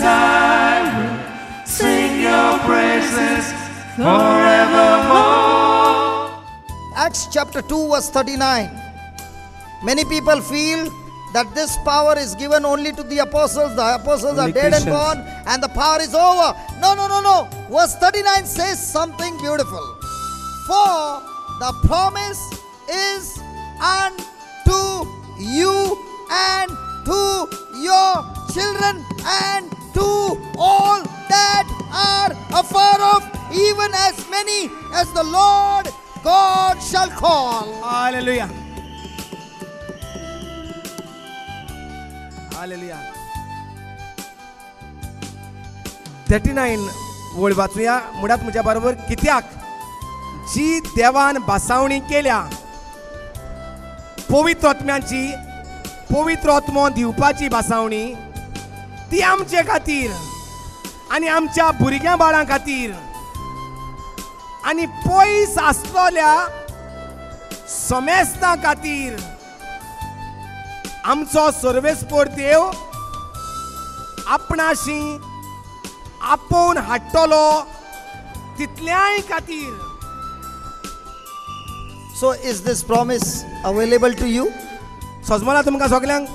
I will sing your praises forevermore. Acts chapter 2 verse 39. Many people feel that this power is given only to the apostles. The apostles Only are dead Christians. and gone and the power is over. No, no, no, no. Verse 39 says something beautiful. For the promise is unto you and to your children and to all that are afar off, even as many as the Lord God shall call. Hallelujah. Hallelujah. 39 वळ वाचूया मुळात म्हज्या बरोबर. कित्याक जी देवान भासावणी केल्या पवित्र आत्म्याची, पवित्र आत्मो दिवपाची भासावणी, ती आमचे खातीर आनी आमच्या भुरग्यां बाळां खातीर आनी पयस आसलेल्या समेस्तां खातीर आमचो सर्वेस्पोर देव आपणाशी आपोवन हाडटलो तितल्याय खातीर. So is this promise available to you? सजमला तुमकां सगल्यांक.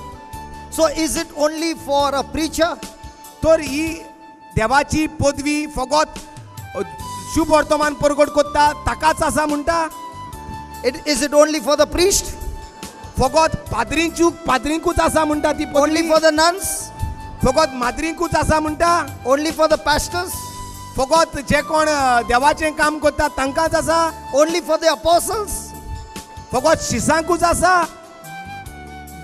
So is it only for a preacher? तर ही देवाची पदवी फकत शुभ वर्तमान प्रगट करता ताकाच आसा म्हणटा? Is it only for the priest? फकत पाद्रींकूच आसा म्हणटा ती Only पदवी? for the nuns? फकत माद्रींकूच आसा म्हणटा? Only for the pastors? फकत जे कोण देवाचें काम करता तांकांच आसा? Only for the apostles? फकत शिसांकूच आसा?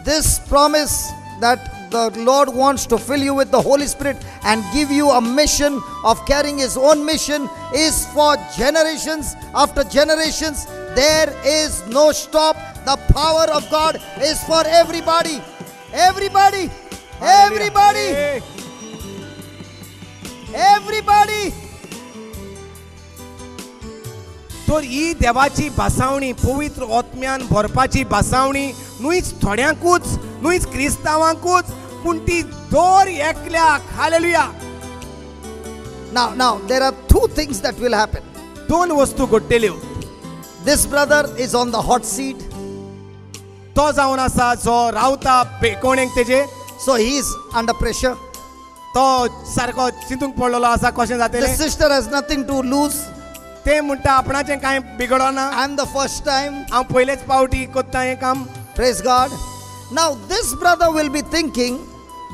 This promise that the Lord wants to fill you with the Holy Spirit and give you a mission of carrying His own mission is for generations after generations. There is no stop. The power of God is for everybody. Everybody. Everybody. Everybody. तर ही देवाची भासावणी, पवित्र आत्म्यान भरपाची भासावणी न्हूच थोड्यांकूच, न्हूच क्रिस्तांवांकूच, पूण ती दर एकल्याक. Hallelujah. Now there are two things that will happen. दोन वस्तू घडटल्यो. This brother is on the hot seat. तो जावन आसा जो रावता कोणेक तेजे. So he is under pressure. तो सारको चिंतूंक पडलेलो आसा कशें The जातलें. sister has nothing to lose. ते म्हणटा आपणाचें कांय बिगडना. I'm the first time. हांव पयलेच पावटी कोत्ता हें काम. Praise God. Now this brother will be thinking,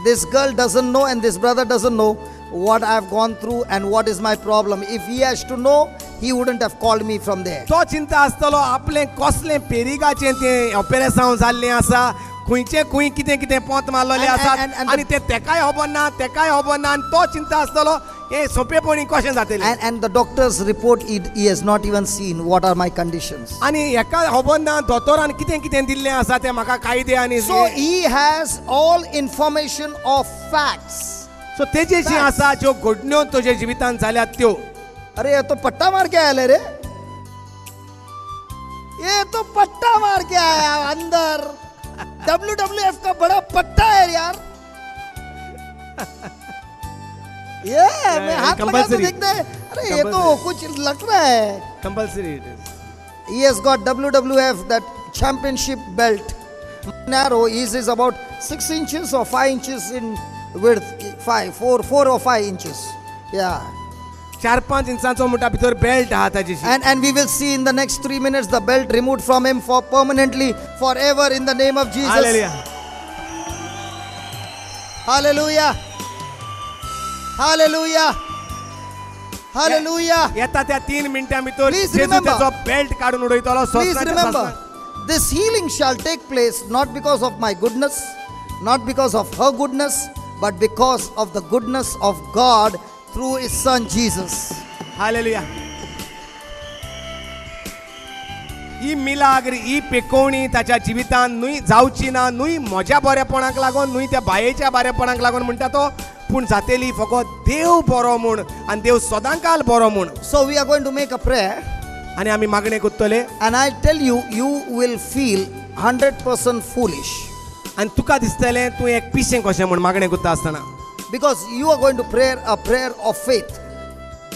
this girl doesn't know and this brother doesn't know what I've gone through and what is my problem. If he has to know, he wouldn't have called me from there. तो चिंता आसतलो आपलें कसलें पेरिगाचें तें ऑपेरेसांव जाल्लें आसा, खंयचें खंय कितें कितें पोंत मारलेलें आसा आनी तें तेकाय खबर ना आनी तो चिंता आसतलो हें सोंपेपणी कशें जातलें. And the doctor's report, he has not even seen what are my conditions. आनी हेका खबर ना दोतोरान कितें कितें दिल्लें आसा तें म्हाका कायदे आनी. So he has all information of facts. सो तेजेशी आसा ज्यो घडण्यो तुजे जिवितांत जाल्यात त्यो. अरे ये तो पट्टा मार के आया रे, ये तो पट्टा मार के आया अंदर. WWF का बड़ा पट्टा है यार. ये मैं हाथ लगा के देखते हैं, अरे ये तो कुछ लग रहा है. Compulsory it is. He has got WWF, that championship belt. Narrow, his is about 6 inches or 5 inches in width. 4 or 5 inches. Yeah. 4-5 इंचाचो मोठा भितर बेल्ट आहा ताजेशी. And we will see in the next 3 minutes the belt removed from him for permanently, forever, in the name of Jesus. Hallelujah. Hallelujah. Hallelujah. Hallelujah. येता त्या 3 मिनिटां भितर Please Jeju remember. त्याचो belt काढून उडयतलो. Please remember, this healing shall take place not because of my goodness, not because of her goodness, but because of the goodness of God through His Son Jesus. Hallelujah. ही मिलाग्र, ही पेकोवणी ताच्या जिवितांत न्हय जावची ना, न्हय म्हज्या बरेपणाक लागून, न्हय त्या बायेच्या बरेपणाक लागून म्हणटा तो, पूण जातेली फकत देव बरो म्हूण आनी देव सदांकाल बरो म्हूण. So we are going to make a prayer. आनी आमी मागणे करतले. And I tell you, you will feel 100% foolish. आनी तुका दिसतलें तूं एक पिशें कशें म्हूण मागणें करता आसतना. because you are going to pray a prayer of faith.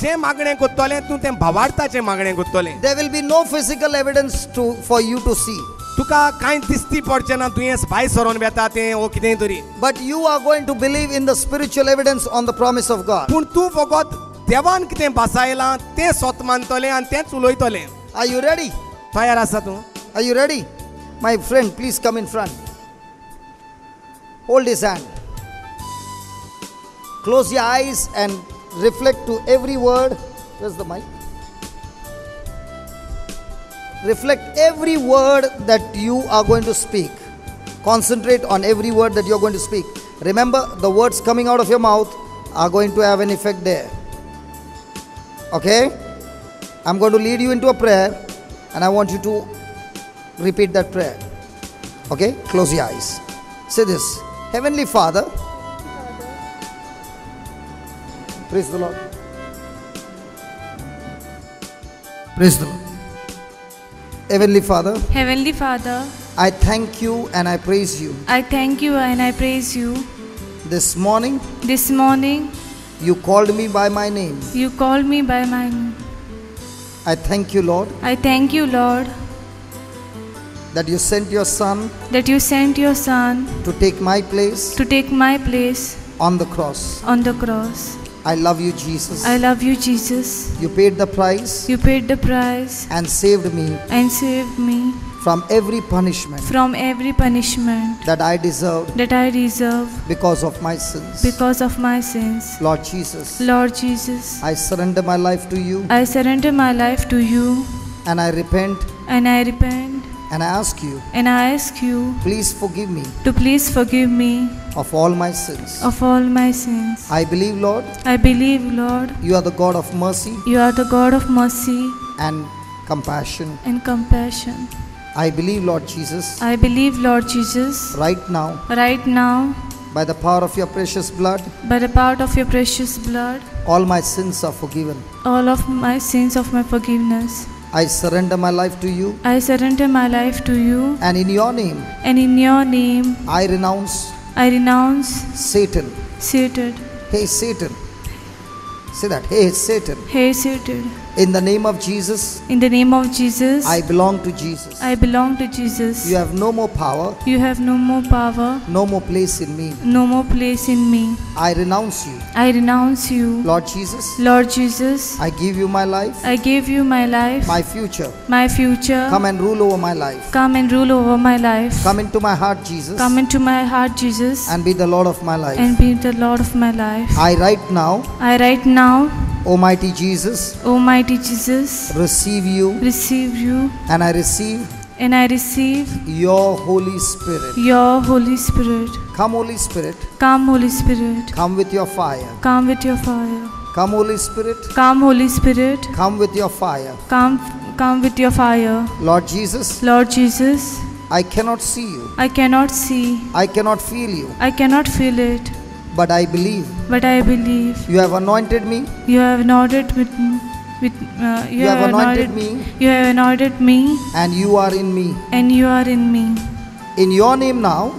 जे मागणें कोत्तोलें तूं तें भावार्थाचें मागणें कोत्तोलें. There will be no physical evidence for you to see. तुका कांय दिसती पडचें ना तुवें भायर सरोन बेता तें वो कितेंय तरी. But you are going to believe in the spiritual evidence on the promise of God. पूण तूं फकत देवान कितें बासायलां तें स्वत मानतलें आनी तेंच उलोयतलें. Are you ready? तयार आसा तूं? Are you ready? My friend, please come in front. Hold his hand. Close your eyes and reflect to every word. Where's the mic? Reflect every word that you are going to speak. Concentrate on every word that you're going to speak. Remember, the words coming out of your mouth are going to have an effect there. Okay? I'm going to lead you into a prayer and I want you to repeat that prayer. Okay? Close your eyes. Say this. Heavenly Father. Praise the Lord. Praise the Lord. Heavenly Father, Heavenly Father, I thank you and I praise you. I thank you and I praise you. This morning, This morning, you called me by my name. you called me by my name. I thank you, Lord, I thank you, Lord, that you sent your Son that you sent your Son to take my place to take my place on the cross. on the cross. I love you, Jesus. I love you, Jesus. You paid the price You paid the price and saved me and saved me from every punishment from every punishment that I deserved that I deserve because of my sins. because of my sins. Lord Jesus, Lord Jesus, I surrender my life to you I surrender my life to you and I repent and I repent and I ask you, and I ask you please forgive me to please forgive me of all my sins. of all my sins. I believe, Lord, I believe, Lord, you are the God of mercy you are the God of mercy and compassion. and compassion. I believe, Lord Jesus, I believe, Lord Jesus, right now, right now, by the power of your precious blood, by the power of your precious blood, all my sins are forgiven. all of my sins of my forgiveness. I surrender my life to you, I surrender my life to you, and in your name, and in your name, I renounce I renounce Satan. Satan. Hey, Satan. Say that. Hey, Satan. Hey, Satan. In the name of Jesus, In the name of Jesus, I belong to Jesus. I belong to Jesus. You have no more power, You have no more power, no more place in me. no more place in me. I renounce you. I renounce you. Lord Jesus, Lord Jesus, I give you my life, I give you my life, my future. my future. Come and rule over my life. Come and rule over my life. Come into my heart, Jesus, Come into my heart, Jesus, and be the Lord of my life. and be the Lord of my life. I right now, I right now, Almighty Jesus, Almighty Jesus, receive you, receive you, and I receive and I receive your Holy Spirit. your Holy Spirit. Come, Holy Spirit, Come, Holy Spirit. come with your fire. Come with your fire. Come, Holy Spirit, Come, Holy Spirit. come with your fire. Come with your fire. Lord Jesus, Lord Jesus, I cannot see you, I cannot see, I cannot feel you, I cannot feel it, but I believe but I believe you have anointed me, you have anointed you have anointed me, you have anointed me, and you are in me. and you are in me. In your name now,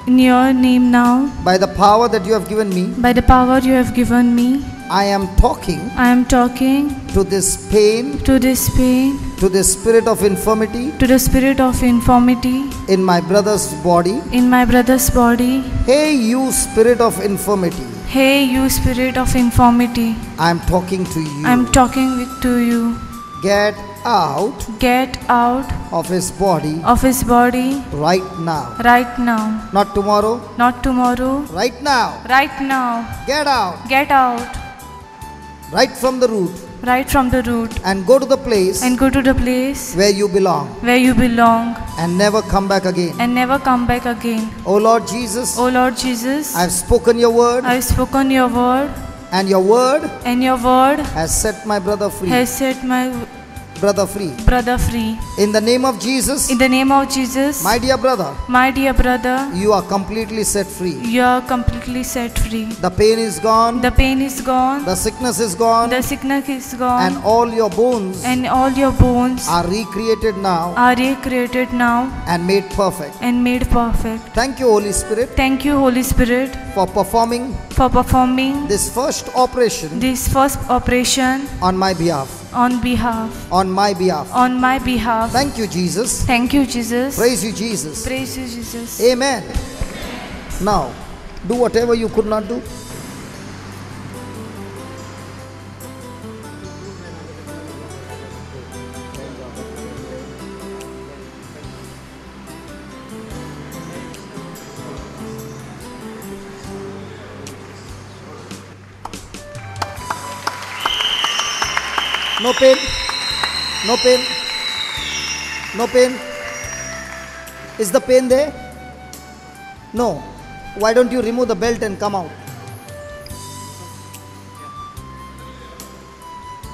In your name now, by the power that you have given me, by the power you have given me, I am talking I am talking to this pain, to this pain, to this spirit of infirmity to the spirit of infirmity in my brother's body. in my brother's body. Hey, you spirit of infirmity, Hey, you spirit of infirmity, I am talking to you. I am talking to you. Get out Get out of his body of his body right now. right now, Not tomorrow, not tomorrow, right now. right now. Get out Get out right from the root right from the root and go to the place and go to the place where you belong where you belong and never come back again. and never come back again. Oh Lord Jesus, O Lord Jesus, I have spoken your word, I have spoken your word, and your word and your word has set my brother free. has set my brother free. brother free. In the name of Jesus, In the name of Jesus, my dear brother, my dear brother, you are completely set free. you are completely set free. The pain is gone, The pain is gone, the sickness is gone, the sickness is gone, and all your bones and all your bones are recreated now are recreated now and made perfect. and made perfect. Thank you, Holy Spirit, Thank you, Holy Spirit, for performing for performing this first operation this first operation on my behalf. on behalf, On my behalf. on my behalf. Thank you, Jesus. Thank you, Jesus. Praise you, Jesus. Praise you, Jesus. Amen. Now, do whatever you could not do. No pain. No pain. No pain. Is the pain there? No. Why don't you remove the belt and come out?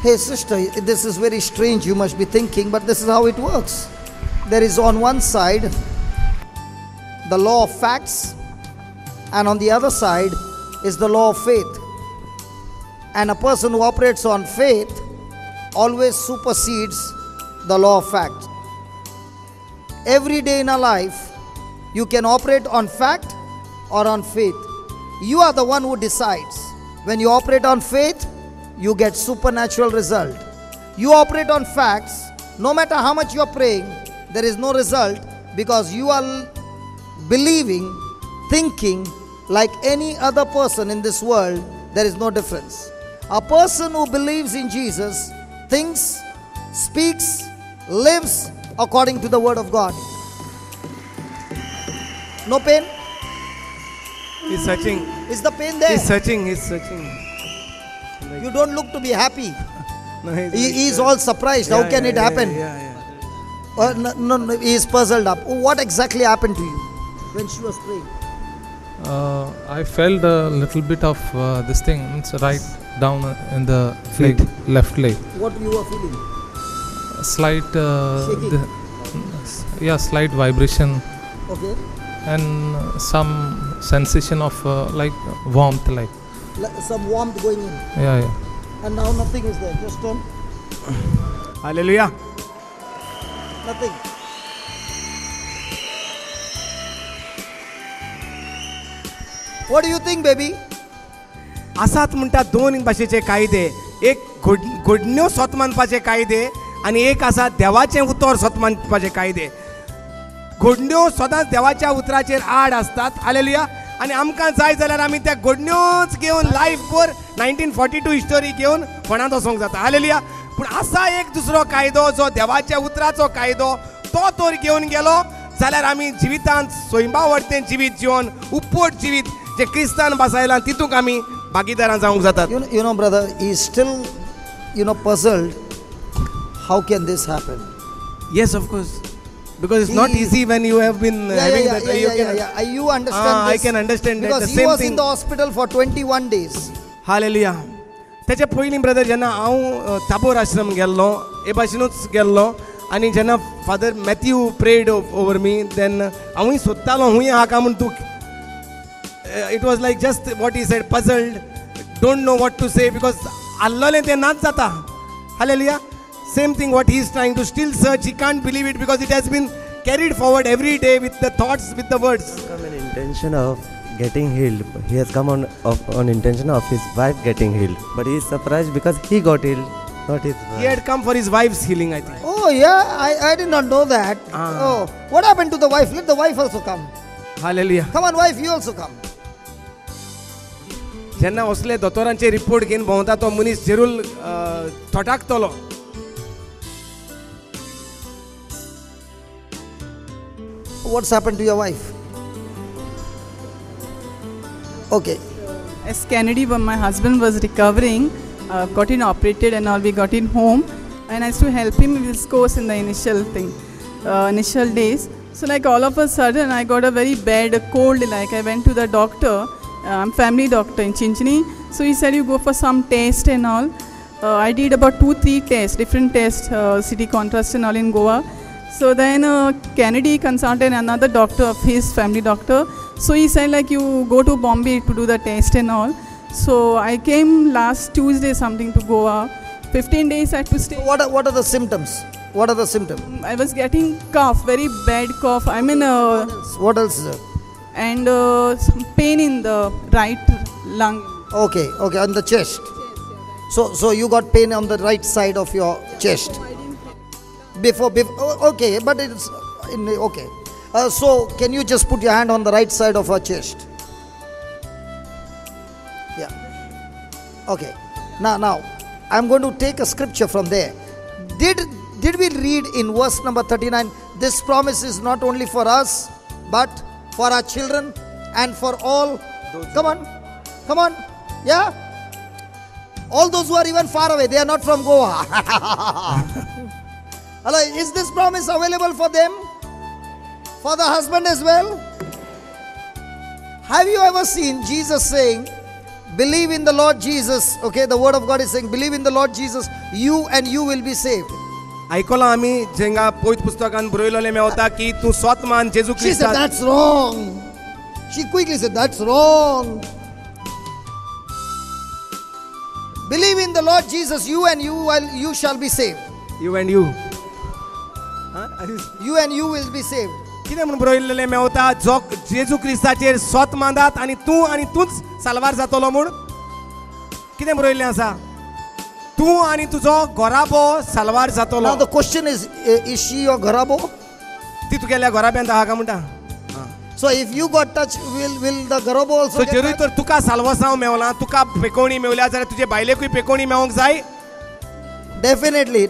Hey sister, this is very strange, you must be thinking, but this is how it works. There is on one side the law of facts, and on the other side is the law of faith. And a person who operates on faith always supersedes the law of fact. Every day in our life, you can operate on fact or on faith. You are the one who decides. When you operate on faith, you get supernatural result. You operate on facts, no matter how much you are praying, there is no result, because you are believing, thinking like any other person in this world. There is no difference. A person who believes in Jesus thinks, speaks, lives according to the word of God. No pain? He's searching. Is the pain there? He's searching. He's searching. You don't look to be happy. No, He is all surprised. How can it happen? Yeah. No, he is puzzled up. What exactly happened to you when she was praying? I felt a little bit of this thing. It's right down in the leg, left leg. What you were feeling? Slight, Shaking. slight vibration Okay. and some sensation of like warmth, like Some warmth going in. yeah. And now nothing is there. Just turn. Hallelujah. Nothing. What do you think, baby? आसात म्हणटा दोन भाशेचे कायदे. एक घडण्यो स्वत मानपाचे कायदे आणि एक आसा देवाचें उतर स्वत मानपाचे कायदे. घडण्यो सदांच देवाच्या उतराचेर आड असतात. हालेलुया. आणि आमकां जाय जाल्यार आमी त्या घडण्योच घेवन लायफ भर 1942 हिस्टोरी घेवन फोंडांत वचोंक जाता. हालेलुया. पूण आसा एक दुसरो कायदो जो देवाच्या उतराचो कायदो, तो तर घेवन गेलो जाल्यार आमी जिवितांत स्वयंभावार्थें जिवीत जिवन उपट जिवीत जे क्रिस्तान बसायलां तितूंक आमी भागीदारां जावंक जातात. You know, brother, he is still, puzzled. How can this happen? Yes, of course. Because it's not easy when you have been having that. You understand I this? can understand that. Because The he same was thing. in the hospital for 21 days. Hallelujah. तेच्या पयलीं brother जेन्ना हांव Tabor आश्रम गेल्लो, हे भाशेनूच गेल्लो, आनी जेन्ना father Matthew prayed over me, then हांवूय सोदतालो हुंय आहा काय म्हूण तूं. It was like just what he said, puzzled, don't know what to say, because आल्लोलें तें नाच जाता. Hallelujah. Same thing what he is trying to still search. He can't believe it because it has been carried forward every day with the thoughts, with the words. Come in intention of getting healed. He has come on intention of his wife getting healed. But he is surprised because he got healed, not his wife. He had come for his wife's healing, I think. Oh, yeah, I did not know that. Oh, what happened to the wife? Let the wife also come. Hallelujah. Come on, wife, you also come. जेन्ना असले दोतोरांचे report घेवन भोंवता तो मनीस जरूर थोटाकतलो. What's happened to your wife? Okay. As Kennedy, when my husband was recovering, got in operated and all, we got in home, and I used to help him with his course in the initial days. So like all of a sudden, I got a very bad cold. Like I went to the doctor. I'm family doctor in Chinchini. So he said you go for some test and all. I did about 2-3 tests, different tests, CT contrast and all in Goa. So then Kennedy consulted another doctor of his, family doctor. So he said like you go to Bombay to do the test and all. So I came last Tuesday something to Goa. 15 days I had to stay. What are the symptoms? What are the symptoms? I was getting cough, very bad cough. I mean, What else? and some pain in the right lung. Okay, on the chest. So you got pain on the right side of your chest. Before okay, but it's okay. So can you just put your hand on the right side of her chest? Yeah. Okay. Now I'm going to take a scripture from there. Did we read in verse number 39? This promise is not only for us, but for our children and for all. Come on. Yeah. All those who are even far away, they are not from Goa. Hello, is this promise available for them? For the husband as well? Have you ever seen Jesus saying, believe in the Lord Jesus? Okay, the word of God is saying, believe in the Lord Jesus, you will be saved. ऐकला आम्ही Jenga पवित्र पुस्तकान बरयलेले मेवता की तू स्वत मान जेजू She said, Crysta that's wrong. She quickly said, that's wrong. Believe in the Lord Jesus, you shall be saved. you and you You and you will be saved. कितें म्हणून बरयलेले मेवता जो जेजू क्रिस्ताचेर स्वत मांदात आणि तूच साल्वार जातलो म्हूण कितें बरयल्लें आसा तू आणि तुजो घोराबो साल्वार जातलो. Now the question is she your Garabo? ती तुगेल्या घोराब्यांत आहा काय म्हणटा. So if you got touch, will the Garabo also so get जरूय touch? तर तुका साल्वसांव मेवला तुका पेकोवणी मेवल्या जाल्यार तुजे बायलेकूय पेकोवणी मेवंक जाय. Definitely.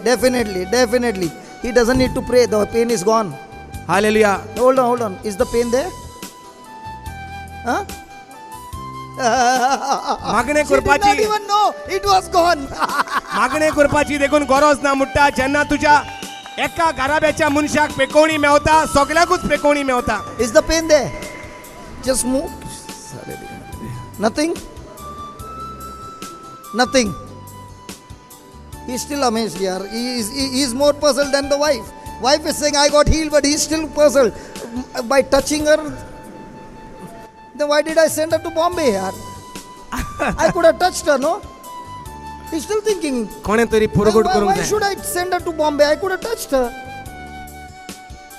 He doesn't need to pray. The pain is gone. Hallelujah. Hold on. Is the pain there? Huh? मागणे She did not करपाची even know it was gone. मागणे करपाची देखून गरज ना म्हणटा जेन्ना तुज्या एका घराब्याच्या मनशाक पेकोवणी Mewat सगळ्याकूच पेकोवणी Mewat. Is the pain there? Just move. Nothing. He's still amazed here. He is more puzzled than the wife. Wife is saying, I got healed, but he's still puzzled by touching her. Then why did I send her to Bombay here? I could have touched her, no? He's still thinking, कोणे तरी पुरगुट करूंक why जाय. should I send her to Bombay? I could have touched her.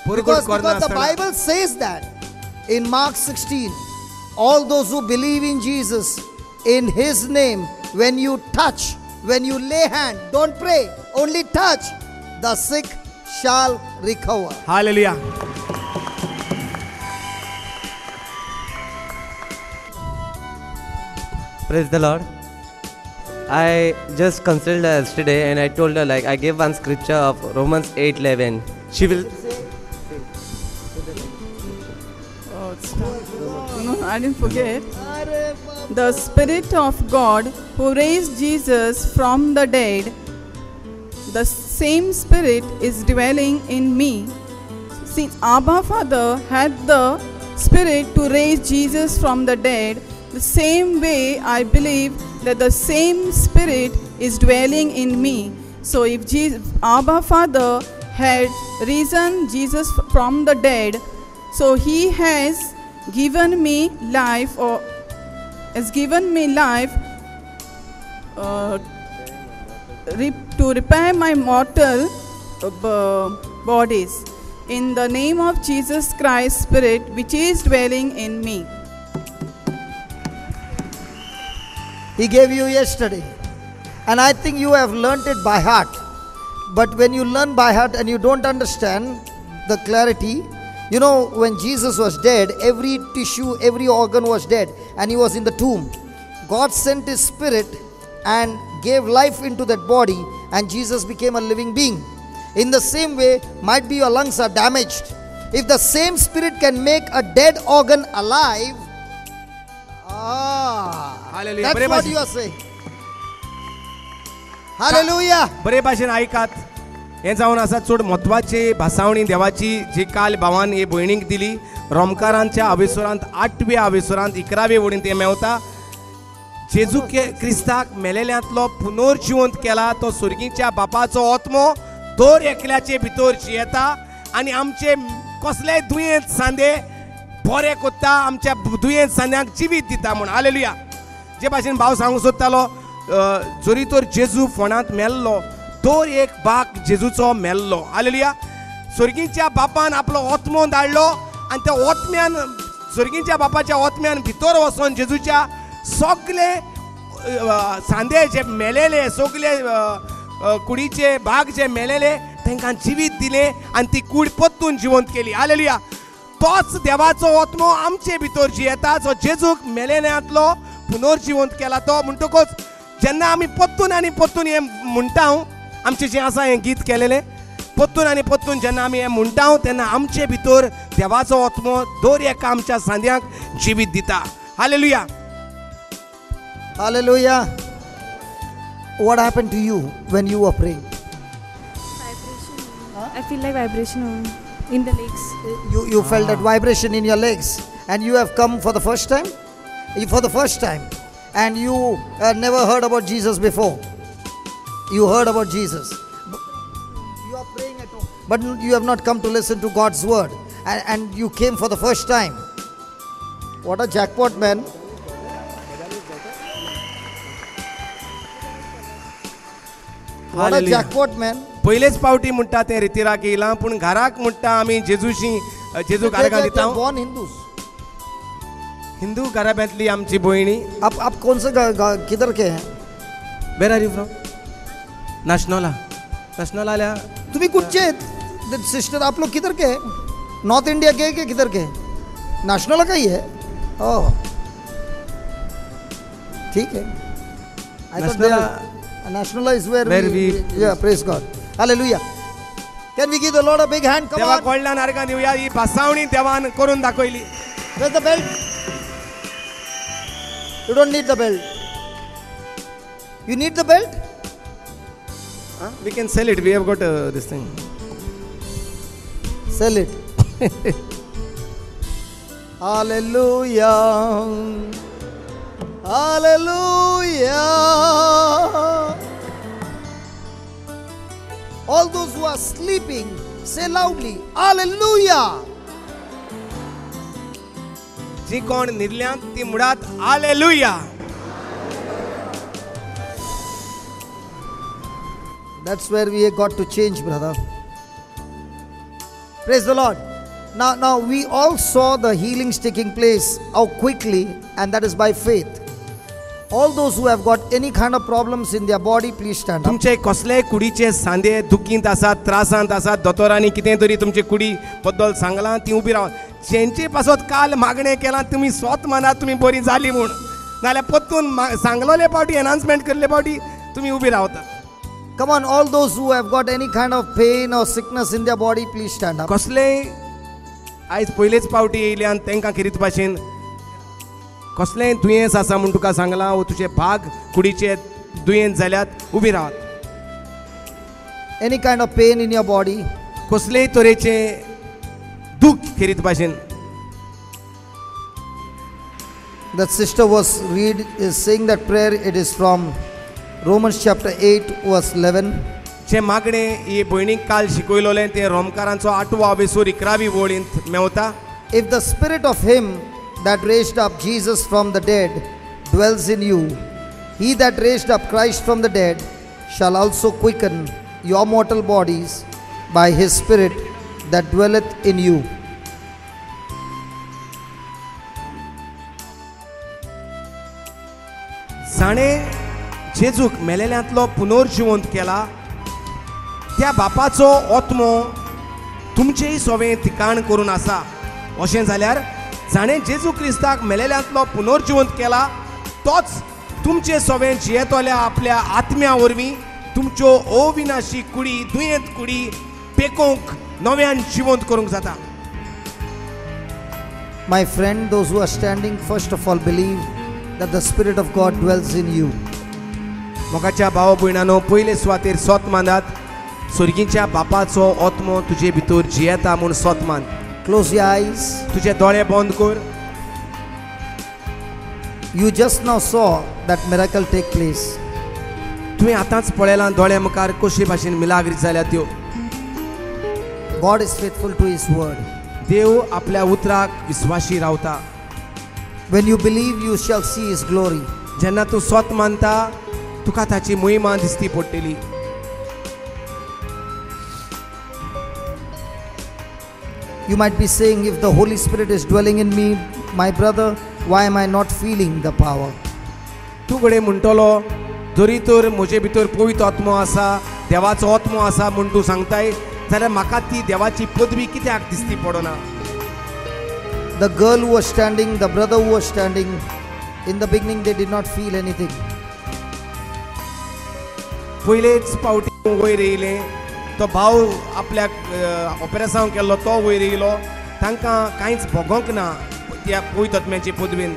पुरगुट Because करना the आसतना Bible says that in Mark 16, all those who believe in Jesus, in His name, when you touch, when you lay hand, don't pray, only touch, the sick shall recover. Hallelujah. Praise the Lord. I just consulted her yesterday and I told her, like, I gave one scripture of Romans 8:11. She will. Oh, it's no, I didn't forget. The Spirit of God who raised Jesus from the dead, the same Spirit is dwelling in me. Since Abba Father had the Spirit to raise Jesus from the dead, the same way I believe that the same Spirit is dwelling in me. So if Abba Father had risen Jesus from the dead, so He has given me life, or has given me life to repair my mortal bodies. In the name of Jesus Christ Spirit, which is dwelling in me. He gave you yesterday. And I think you have learnt it by heart. But when you learn by heart and you don't understand the clarity, you know, when Jesus was dead, every tissue, every organ was dead, and He was in the tomb. God sent His Spirit and gave life into that body, and Jesus became a living being. In the same way, might be your lungs are damaged. If the same Spirit can make a dead organ alive, Hallelujah. that's what you are saying. Hallelujah. बरे भाशेन ऐकात. हें जावन आसा चड म्हत्वाची भासावणी देवाची जी काल भावान हे भयणीक दिली. रोमकारांच्या आवेसुरांत 8व्या आवेसुरांत 11वे वडीन ते मेवता. जेजू क्रिस्ताक मेलेल्यांतलो पुनर्जिवंत केला तो सुर्गीच्या बापाचो आत्मो दर एकल्याचे भितर जियेता आनी आमचे कसलेय दुयेंत सांदे बरे कोत्ता आमच्या दुयेंत सांद्यांक जिवीत दिता म्हूण हालेलुया. जे भाशेन भाव सांगूंक सोदतालो जरी तर जेजू फोंडांत मेल्लो तर एक भाग जेजूचो मेल्लो हालेलुया. स्वर्गीच्या बापान आपलो आत्मो धाडलो आनी त्या आत्म्यान स्वर्गीच्या बापाच्या आत्म्यान भितर वचोन जेजूच्या सगळे सांदे जे मेलेले सगळे कुडीचे भाग जे मेलेले तांकां जिवीत दिले आनी ती कूड परतून जिवंत केली हालेलुया. तोच देवाचो आत्मो आमचे भितर जियेता जो जेजूक मेलेल्यांतलो पुनर्जिवंत केला तो म्हणटकूच जेन्ना आमी परतून आनी परतून हें म्हणटा आमचें जें आसा हें गीत केलेलें परतून आनी परतून जेन्ना आमी हें म्हणटा तेन्ना आमचे भितर देवाचो आत्मो दर एका आमच्या सांद्यांक जिवीत दिता hallelujah. Hallelujah. What happened to you when you were praying? I feel like vibration in the legs. You felt that vibration in your legs, and you have come for the first time? For the first time. And you never heard about Jesus before. You heard about Jesus. You are praying at home, but you have not come to listen to God's word. And you came for the first time. What a jackpot, man. What a jackpot, man. पयलेच पावटी म्हणटा ते रितीराक येयलां पूण घराक म्हणटा आमी जेजूशी जेजू घराक दिता Born Hindus. हिंदू घराब्यांतली आमची भयणी. आप कौन से किधर के हैं? Where are you from? नाशनोला. नाशनोला आल्या. तुम्ही कुठचे आहेत सिस्टर? आप लोग किधर के हैं? नॉर्थ इंडिया के कि किधर के? नेशनल का ही है. ओह ठीक है. I thought they are, national is where we yeah, praise God. Hallelujah. Can we give the Lord a big hand? Come देवा on. कडल्यान आर्गां दिवया. ही भासावणी देवान करून दाखयली. Where's the belt? You don't need the belt. You need the belt? We can sell it. We have got this thing. Sell it. Hallelujah. Hallelujah. All those who are sleeping, say loudly, Hallelujah. जी कोण निर्ल्यांत ती मुळात hallelujah. That's where we got to change, brother. Praise the Lord. Now we all saw the healings taking place, how quickly, and that is by faith. All those who have got any kind of problems in their body, please stand up. तुमचे कसले कुडीचे सांदे दुखींत आसात, त्रासांत आसात, दोतोरांनी कितें तरी तुमचे कुडी बद्दल सांगलां ती उबी रावात. जेंचे पासत काल मागणें केलां तुमी स्वत मानात तुमी बरी जाली म्हूण, नाल्यार परतून सांगलोले पावटी अनाउन्समेंट केल्ले पावटी तुमी उबी रावतात. Come on, all those who have got any kind of pain or sickness in their body, please stand up. कसले आयज पयलेच पावटी येयले आनी तांकां किरीत भाशेन कसलेंय दुयेंस आसा म्हूण तुका सांगलां वो तुजे भाग कुडीचे दुयेंस जाल्यात उबी रावात. Any kind of pain in your body, कसलेय तरेचे दूख किरीत भाशेन. that sister was saying that prayer. It is from Romans chapter 8 verse 11. जे मागणे ही भयणीक काल शिकयलोलें ते रोमकारांचो 8वा वेसूर 11वी वळींत Mewat. If the spirit of him that raised up Jesus from the dead dwells in you, he that raised up Christ from the dead shall also quicken your mortal bodies by his spirit that dwelleth in you. जाणें जेजूक मेलेल्यांतलो पुनर्जिवंत केला त्या बापाचो आत्मो तुमचेय सोवें ठिकाण करून आसा. अशें जाल्यार जाणें जेजू क्रिस्ताक मेलेल्यांतलो पुनर्जिवंत केला तोच तुमचे सोवें जियेतोल्या आपल्या आत्म्या वरवीं तुमच्यो अविनाशी कुडी दुयेंत कुडी पेकोवंक नव्यान जिवंत करूंक जाता. My friend, those who are standing, first of all believe that the spirit of God dwells in you. मोगाच्या भाव भयणांनो पयले सुवातेर सोत मानात सुर्गीच्या बापाचो आत्मो तुजे भितर जियेता म्हूण सोत मान. Close your eyes. तुझे दोळे बंद कर. You just now saw that miracle take place. तुवें आतांच पळयलां दोळ्या मुखार कशे भाशेन मिलाग्री जाल्या त्यो. God is faithful to His word. देव आपल्या उतराक विश्वासी रावता. When you believe, you shall see His glory. जेन्ना तूं स्वत मानता तुका ताची महिमा दिसती पडटली. You might be saying, if the Holy Spirit is dwelling in me, my brother, why am I not feeling the power? तूं घडये म्हणटलो जरी तर म्हजे भितर पवित्र आत्मो आसा, देवाचो आत्मो आसा म्हूण तूं सांगताय, जाल्यार म्हाका ती देवाची पदवी कित्याक दिसती पडना. The girl who was standing, the brother who was standing, in the beginning they did not feel anything. पयलेच पावटी वयर येयले, तो भाव आपल्याक ऑपरेशन केल्लो तो वयर येयलो, तांकां कांयच भोगोंक ना त्या पवित्र आत्म्याचे पदवेन.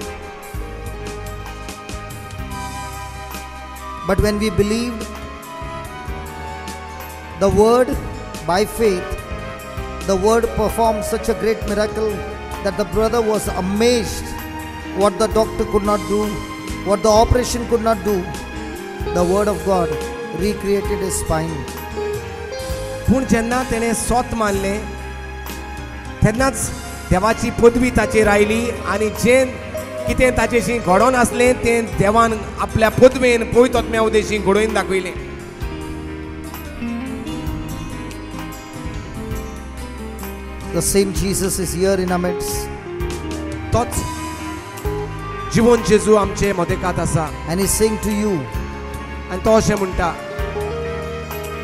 But when we believed the word by faith, the word performed such a great miracle that the brother was amazed what the doctor could not do, what the operation could not do. The word of God recreated his spine. पूण जेन्ना तेणें स्वत मानलें तेन्नाच देवाची पदवी ताचेर oily आनी जें कितें ताचेशी घडोवन आसलें तें देवान आपल्या पदवेन पवित्र आत्म्या उदेशी घडोवन दाखयलें. The same Jesus is here in our midst, तोच जिवन जेजू आमचे मदेकांत आसा and he's saying to you, आनी तो अशें म्हणटा,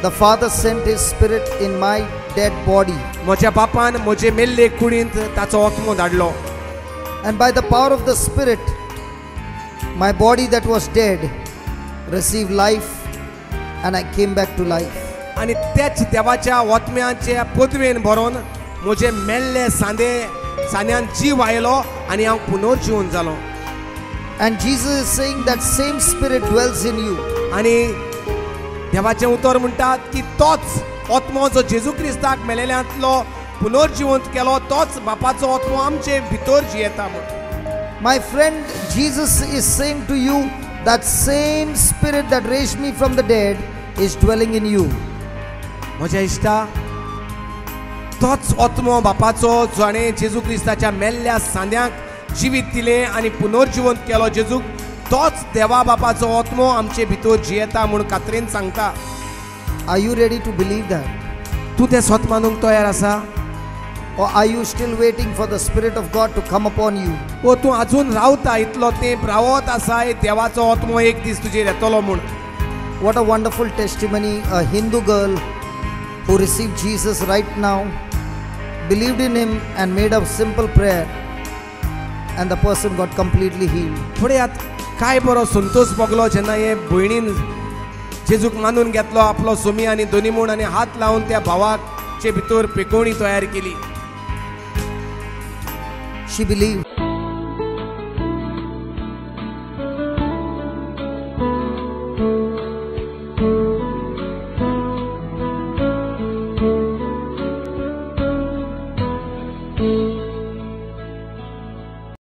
the Father sent his spirit in my dead body, म्हज्या बापान म्हजे मेल्ले कुडींत ताचो आत्मो धाडलो and by the power of the spirit my body that was dead received life, and I came back to life. आनी तेच देवाच्या आत्म्याच्या पदवेन भरोवन म्हजे मेल्ले सांद्यान जीव आयलो आनी हांव पुनर्जीवन जालो. And Jesus is saying that same spirit dwells in you. आनी देवाचें उतर म्हणटात की तोच आत्मो जो जेजू क्रिस्ताक मेलेल्यांतलो पुनर्जिवंत केलो तोच बापाचो आत्मो आमचे भितर जियेता म्हूण. My friend, Jesus is saying to you that same spirit that raised me from the dead is dwelling in you. म्हज्या इश्टा, तोच आत्मो बापाचो जाणें जेजू क्रिस्ताच्या मेल्ल्या सांद्यांक जिवीत दिलें आनी पुनर्जिवंत केलो जेजूक, तोच देवा बापाचो आत्मो आमचे भितर जियेता म्हूण खात्रेन सांगता. Are you ready to believe that? तूं तें स्वत मानूंक तयार आसा? Or are you still waiting for the Spirit of God to come upon you? ओ तूं आजून रावता इतलो तेंप रावत आसा देवाचो आत्मो एक दीस तुजेर येतलो म्हूण. What a wonderful testimony. A Hindu girl who received Jesus right now, believed in him and made a simple prayer, and the person got completely healed. फुडें काय बरो संतोष भोगलो जेन्ना हे भयणीन जेजूक मानून घेतलो, आपलो सोमी आनी दोनी म्हूण आनी हात लावन त्या भावाचे भितर पेकोवणी तयार केली. She believed.